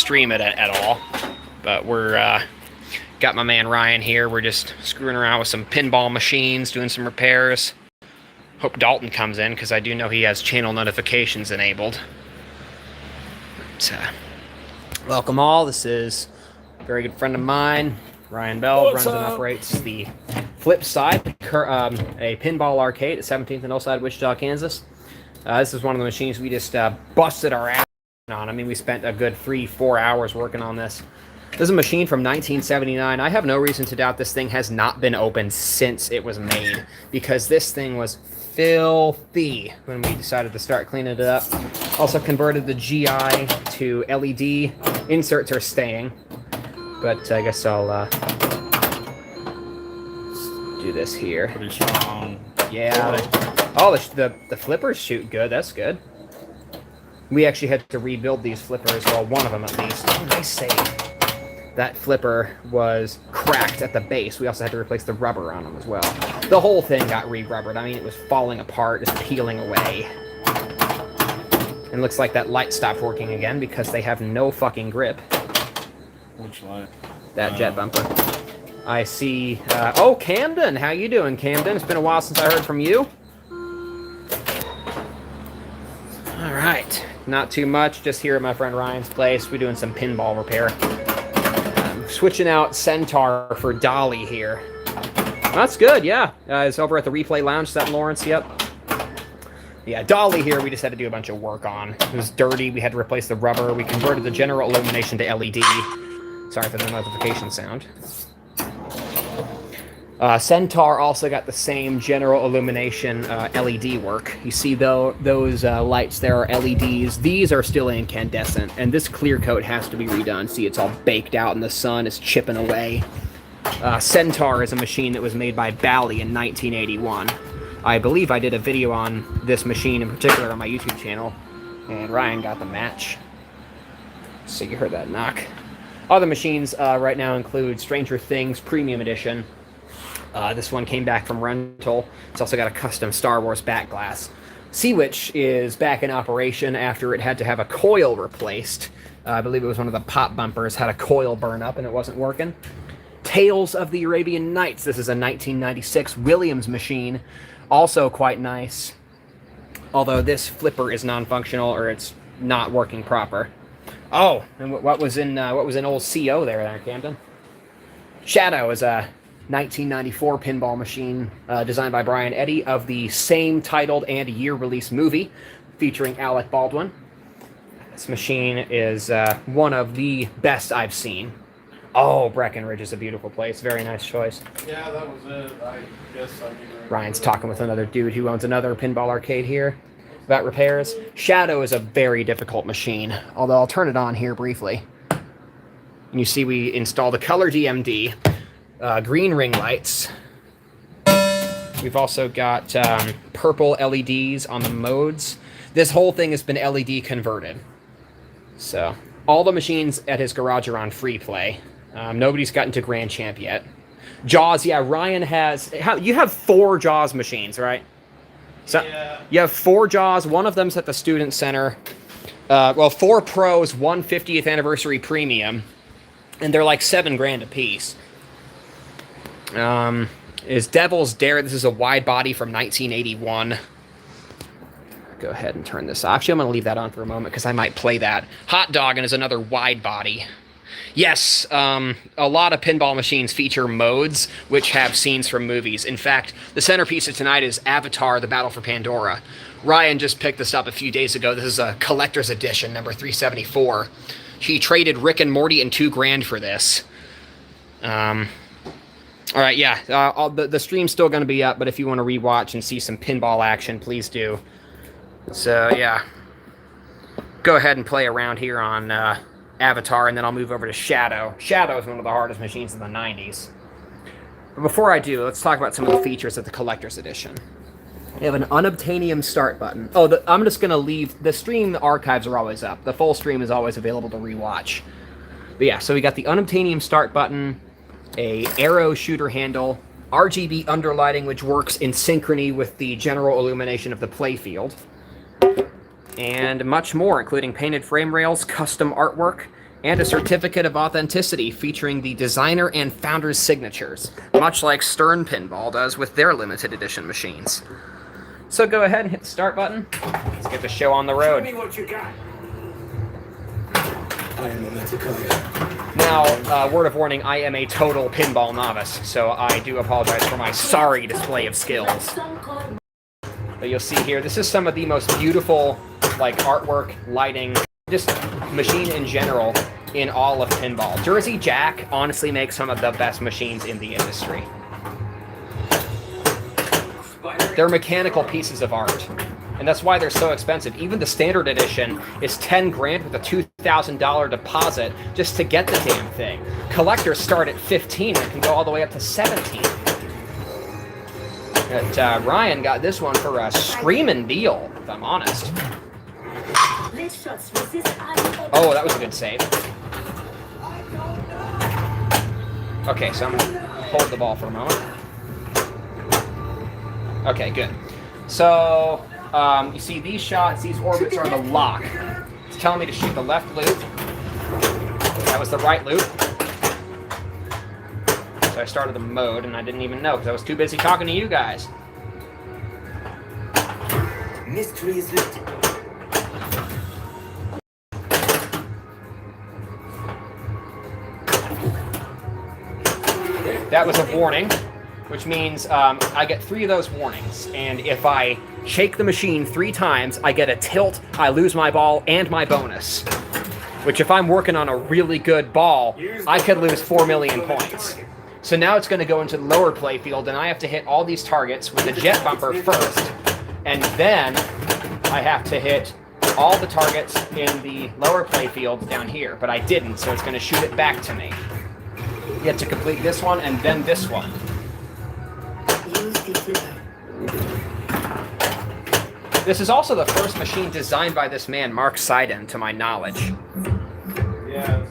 stream it at all. But we're got my man Ryan here. We're just screwing around with some pinball machines, doing some repairs. Hope Dalton comes in, because I do know he has channel notifications enabled. But, welcome all. This is a very good friend of mine, Ryan Bell. Runs and operates the Flip Side, a pinball arcade at 17th and Hillside, Wichita, Kansas. This is one of the machines we just busted our ass on. I mean, we spent a good 3-4 hours working on this. This is a machine from 1979. I have no reason to doubt this thing has not been opened since it was made, because this thing was filthy when we decided to start cleaning it up. Also converted the GI to LED. Inserts are staying, but I guess I'll do this here. Pretty strong. Yeah. Oh, the flippers shoot good. That's good. We actually had to rebuild these flippers. Well, one of them at least. Oh, nice save. That flipper was cracked at the base. We also had to replace the rubber on them as well. The whole thing got re-rubbered. I mean, it was falling apart, just peeling away. And looks like that light stopped working again because they have no fucking grip. Which light? That jet bumper. I see... oh, Camden! How you doing, Camden? It's been a while since I heard from you. Alright. Not too much. Just here at my friend Ryan's place. We're doing some pinball repair. Switching out Centaur for Dolly here. That's good, yeah. It's over at the Replay Lounge set in Lawrence, yep. Yeah, Dolly here we just had to do a bunch of work on. It was dirty, we had to replace the rubber, we converted the general illumination to LED. Sorry for the notification sound. Centaur also got the same general illumination LED work. You see though, those lights there are LEDs. These are still incandescent, and this clear coat has to be redone. See, it's all baked out in the sun, it's chipping away. Centaur is a machine that was made by Bally in 1981. I believe I did a video on this machine in particular on my YouTube channel, and Ryan got the match. So you heard that knock. Other machines right now include Stranger Things Premium Edition. This one came back from rental. It's also got a custom Star Wars back glass. Sea Witch is back in operation after it had to have a coil replaced. I believe it was one of the pop bumpers had a coil burn up and it wasn't working. Tales of the Arabian Nights. This is a 1996 Williams machine. Also quite nice. Although this flipper is non-functional, or it's not working proper. Oh, and what was in old CO there, Camden? Shadow is a 1994 pinball machine designed by Brian Eddy of the same titled and year release movie featuring Alec Baldwin. This machine is one of the best I've seen. Oh, Breckenridge is a beautiful place. Very nice choice. Yeah, that was it. I guess I mean... Ryan's talking with another dude who owns another pinball arcade here about repairs. Shadow is a very difficult machine, although I'll turn it on here briefly. And you see we installed a color DMD. Green ring lights. We've also got purple LEDs on the modes. This whole thing has been LED converted. So, all the machines at his garage are on free play. Nobody's gotten to Grand Champ yet. Jaws, yeah, Ryan has... you have 4 Jaws machines, right? So, yeah. You have 4 Jaws. One of them's at the Student Center. Well, 4 Pros, 1 50th Anniversary Premium. And they're like $7,000 a piece. Is Devil's Dare. This is a wide body from 1981. Go ahead and turn this off. Actually, I'm going to leave that on for a moment because I might play that. Hot Doggin' is another wide body. Yes, a lot of pinball machines feature modes which have scenes from movies. In fact, the centerpiece of tonight is Avatar: The Battle for Pandora. Ryan just picked this up a few days ago. This is a collector's edition, number 374. He traded Rick and Morty and $2,000 for this. All right, yeah, the stream's still going to be up, but if you want to rewatch and see some pinball action, please do. So, yeah. Go ahead and play around here on Avatar, and then I'll move over to Shadow. Shadow is one of the hardest machines in the 90s. But before I do, let's talk about some of the features of the Collector's Edition. We have an unobtainium start button. Oh, I'm just going to leave... The stream archives are always up. The full stream is always available to rewatch. But yeah, so we got the unobtainium start button, a arrow shooter handle, RGB underlighting, which works in synchrony with the general illumination of the playfield, and much more, including painted frame rails, custom artwork, and a certificate of authenticity featuring the designer and founder's signatures, much like Stern Pinball does with their limited edition machines. So go ahead and hit the start button. Let's get the show on the road. Show me what you got. I am a Mexican. Now, word of warning, I am a total pinball novice, so I do apologize for my sorry display of skills. But you'll see here, this is some of the most beautiful, like, artwork, lighting, just machine in general in all of pinball. Jersey Jack honestly makes some of the best machines in the industry. They're mechanical pieces of art, and that's why they're so expensive. Even the standard edition is 10 grand with a $2,000 deposit just to get the damn thing. Collectors start at 15 and can go all the way up to 17. But, Ryan got this one for a screaming deal, if I'm honest. Oh, that was a good save. Okay, so I'm gonna hold the ball for a moment. Okay, good. So, you see these shots, these orbits are the lock. It's telling me to shoot the left loop. That was the right loop. So I started the mode and I didn't even know because I was too busy talking to you guys. Mystery is lifted. That was a warning, which means I get 3 of those warnings. And if I shake the machine 3 times, I get a tilt, I lose my ball and my bonus. Which if I'm working on a really good ball, I could lose 4 million points. So now it's going to go into the lower playfield, and I have to hit all these targets with the jet bumper first. And then I have to hit all the targets in the lower playfield down here. But I didn't, so it's going to shoot it back to me. You have to complete this one and then this one. This is also the first machine designed by this man, Mark Seiden, to my knowledge. Yeah.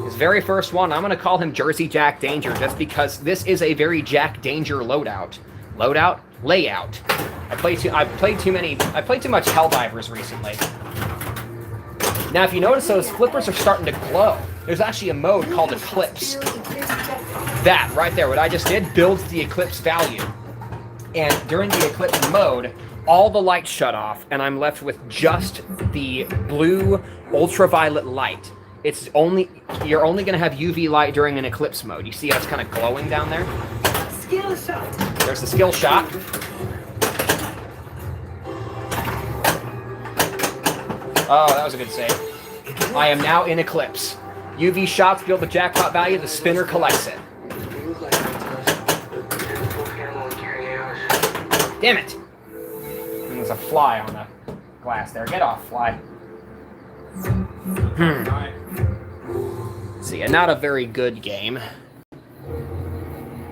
His very first one, I'm going to call him Jersey Jack Danger, just because this is a very Jack Danger loadout. Loadout? Layout. I played too much Helldivers recently. Now, if you notice, those flippers are starting to glow. There's actually a mode called Eclipse. That, right there, what I just did, builds the Eclipse value. And during the Eclipse mode, all the lights shut off, and I'm left with just the blue ultraviolet light. You're only going to have UV light during an Eclipse mode. You see how it's kind of glowing down there? Skill shot. There's the skill shot. Oh, that was a good save. I am now in Eclipse. UV shots build the jackpot value, the spinner collects it. Damn it! And there's a fly on the glass there. Get off, fly. See, not a very good game.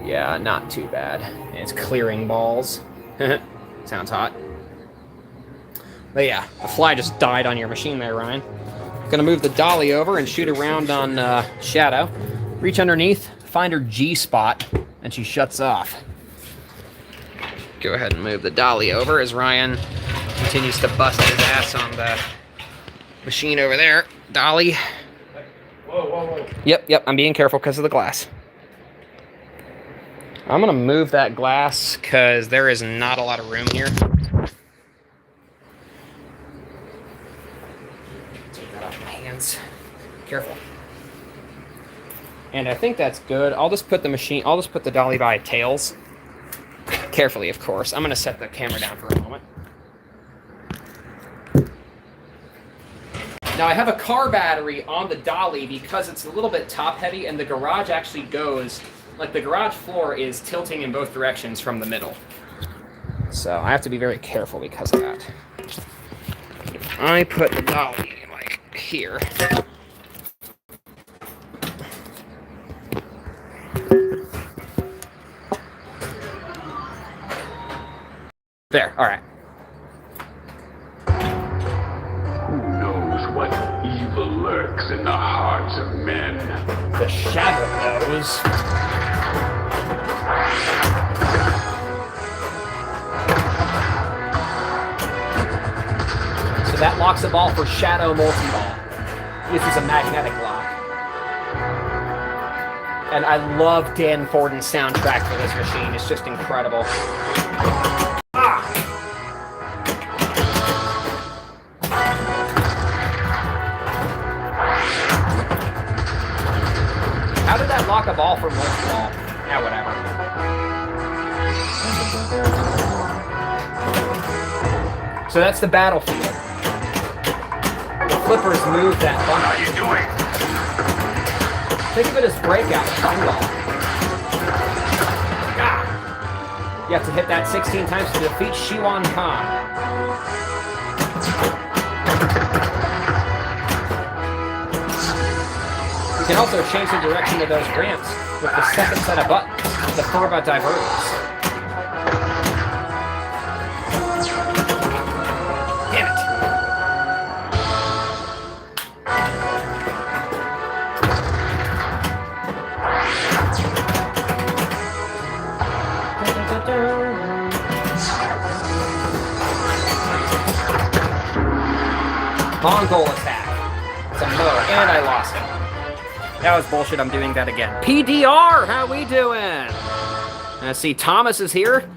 Yeah, not too bad. And it's clearing balls. Sounds hot. But yeah, the fly just died on your machine there, Ryan. Gonna move the dolly over and shoot around on Shadow. Reach underneath, find her G spot, and she shuts off. Go ahead and move the dolly over as Ryan continues to bust his ass on the machine over there. Dolly. Whoa. Yep, I'm being careful because of the glass. I'm gonna move that glass because there is not a lot of room here. Take that off my hands. Careful. And I think that's good. I'll just put the dolly by tails. Carefully, of course. I'm gonna set the camera down for a moment. Now I have a car battery on the dolly because it's a little bit top heavy and the garage actually goes, like the garage floor is tilting in both directions from the middle. So I have to be very careful because of that. I put the dolly like here. There, alright. Who knows what evil lurks in the hearts of men? The shadow knows. So that locks the ball for Shadow Multi-Ball. This is a magnetic lock. And I love Dan Forden's soundtrack for this machine. It's just incredible. Ah! How did that lock a ball from multi-ball? Yeah, whatever. So that's the battlefield. The flippers move that button. How you doing? Think of it as breakout pinball. Ah! You have to hit that 16 times to defeat Shiwan Khan. You can also change the direction of those ramps with the second set of buttons, the Furba diverters. Damn it! Mongol attack. It's a mode, and I lost it. That was bullshit, I'm doing that again. PDR, how we doing? See, Thomas is here.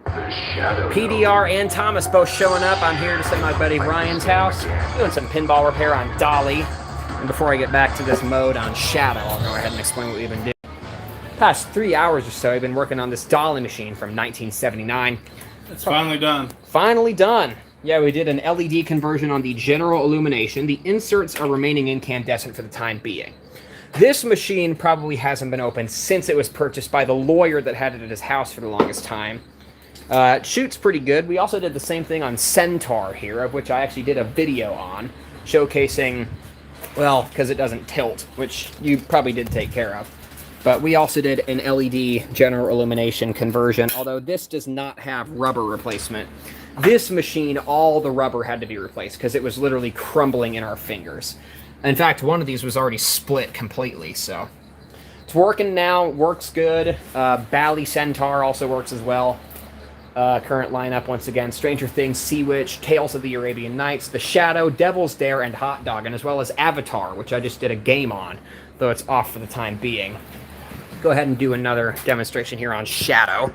The shadow. PDR and Thomas both showing up. I'm here to sit at my buddy Ryan's house, doing some pinball repair on Dolly. And before I get back to this mode on Shadow, I'll go ahead and explain what we've been doing. Past 3 hours or so, I've been working on this Dolly machine from 1979. It's finally done. Finally done. Yeah, we did an LED conversion on the general illumination. The inserts are remaining incandescent for the time being. This machine probably hasn't been opened since it was purchased by the lawyer that had it at his house for the longest time. It shoots pretty good. We also did the same thing on Centaur here, of which I actually did a video on, showcasing, well, because it doesn't tilt, which you probably did take care of. But we also did an LED general illumination conversion, although this does not have rubber replacement. This machine, all the rubber had to be replaced because it was literally crumbling in our fingers. In fact, one of these was already split completely, so. It's working now, works good. Bally Centaur also works as well. Current lineup, once again, Stranger Things, Sea Witch, Tales of the Arabian Nights, The Shadow, Devil's Dare, and Hot Dog, and as well as Avatar, which I just did a game on, though it's off for the time being. Go ahead and do another demonstration here on Shadow,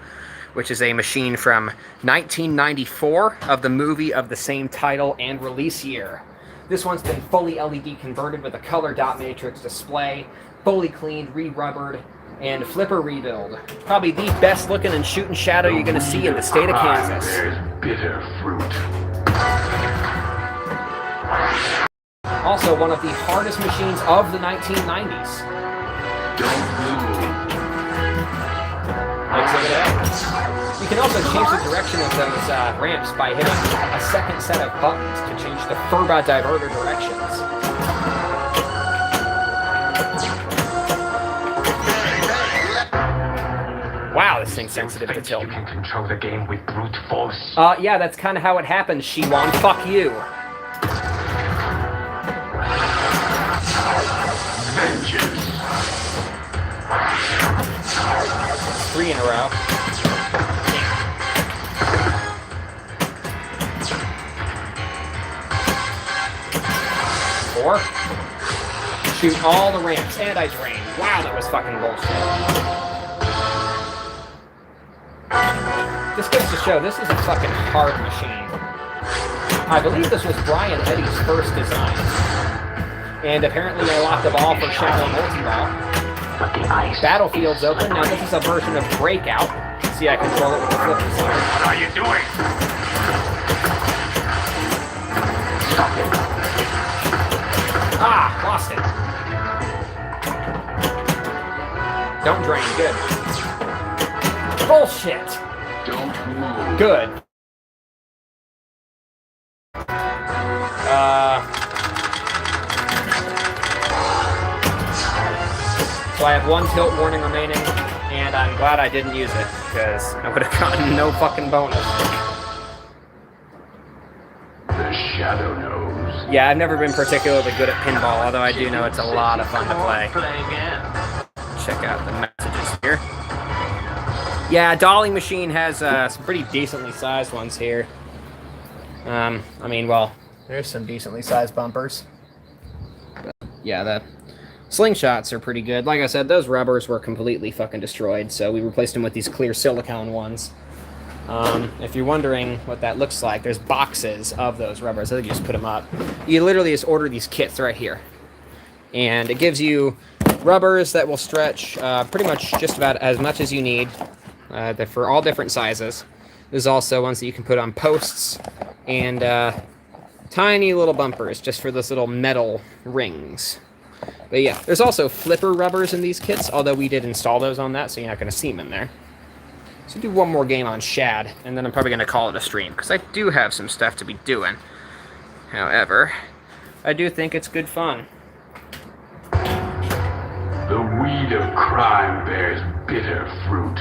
which is a machine from 1994 of the movie of the same title and release year. This one's been fully LED converted with a color dot matrix display, fully cleaned, re-rubbered, and flipper rebuild. Probably the best looking and shooting Shadow you're going to see in the state of Kansas. There's bitter fruit. Also one of the hardest machines of the 1990s. Don't move. You can also change the direction of those ramps by hitting a second set of buttons to change the Furba diverter directions. Wow, this thing's sensitive to tilt. You can control the game with brute force. Yeah, that's kind of how it happens, Shiwan. Fuck you. Vengeance. 3 in a row. 4. Shoot all the ramps, and I drain. Wow, that was fucking bullshit. This goes to show, this is a fucking hard machine. I believe this was Brian Eddy's first design. And apparently I locked the ball for Shadow Multi-Ball. Battlefield's open. Now this is a version of Breakout. See, I control it with the flipper side. What are you doing? Stop it. Ah, lost it. Don't drain, good. Bullshit. Don't move. Good. So I have 1 tilt warning remaining, and I'm glad I didn't use it, because I would have gotten no fucking bonus. The Shadow knows. Yeah, I've never been particularly good at pinball, although I do know it's a lot of fun to play. Check out the messages here. Yeah, Dolly Machine has some pretty decently sized ones here. I mean, well, there's some decently sized bumpers. But yeah, the Slingshots are pretty good. Like I said, those rubbers were completely fucking destroyed, so we replaced them with these clear silicone ones. If you're wondering what that looks like, there's boxes of those rubbers. I think you just put them up. You literally just order these kits right here. And it gives you rubbers that will stretch pretty much just about as much as you need. They're for all different sizes. There's also ones that you can put on posts and tiny little bumpers just for those little metal rings. But yeah, there's also flipper rubbers in these kits, although we did install those on that, so you're not going to see them in there. So do one more game on Shad, and then I'm probably going to call it a stream, because I do have some stuff to be doing. However, I do think it's good fun. The weed of crime bears bitter fruit.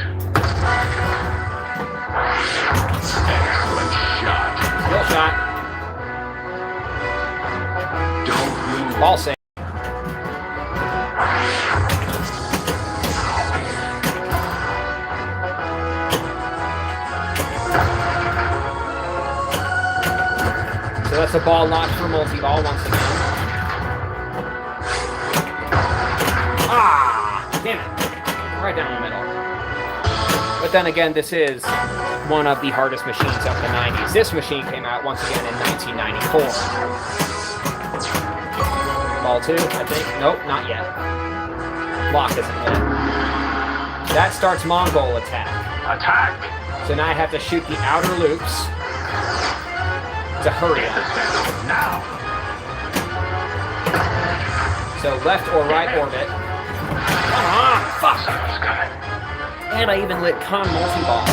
Excellent shot. Real shot. Don't move. Ball save. So that's a ball lock for multi-ball once again. Ah! Damn it. Right down the middle. But then again, this is one of the hardest machines of the 90s. This machine came out once again in 1994. Ball 2, I think. Nope, not yet. Block isn't hit. That starts Mongol attack. Attack! So now I have to shoot the outer loops to hurry up. Now! So left or right orbit. Come on! Fuck! Someone's coming. And I even lit con multi-ball.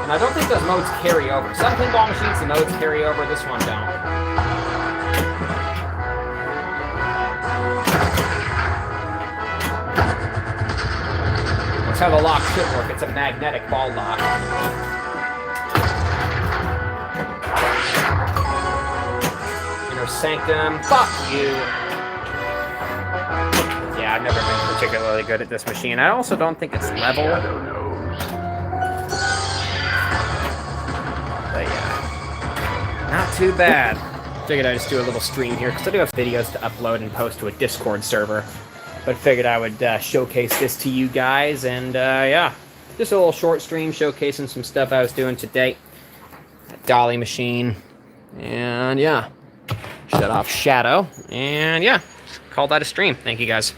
And I don't think those modes carry over. Some pinball machines, the modes carry over. This one don't. That's how the lock should work. It's a magnetic ball lock. Inner Sanctum. Fuck you. Yeah, I've never been particularly good at this machine. I also don't think it's level. Shadow knows. But yeah, not too bad. Figured I'd just do a little stream here, because I do have videos to upload and post to a Discord server. But figured I would showcase this to you guys, and yeah, just a little short stream showcasing some stuff I was doing today. That dolly machine, and yeah, shut off Shadow, and yeah, call that a stream. Thank you guys.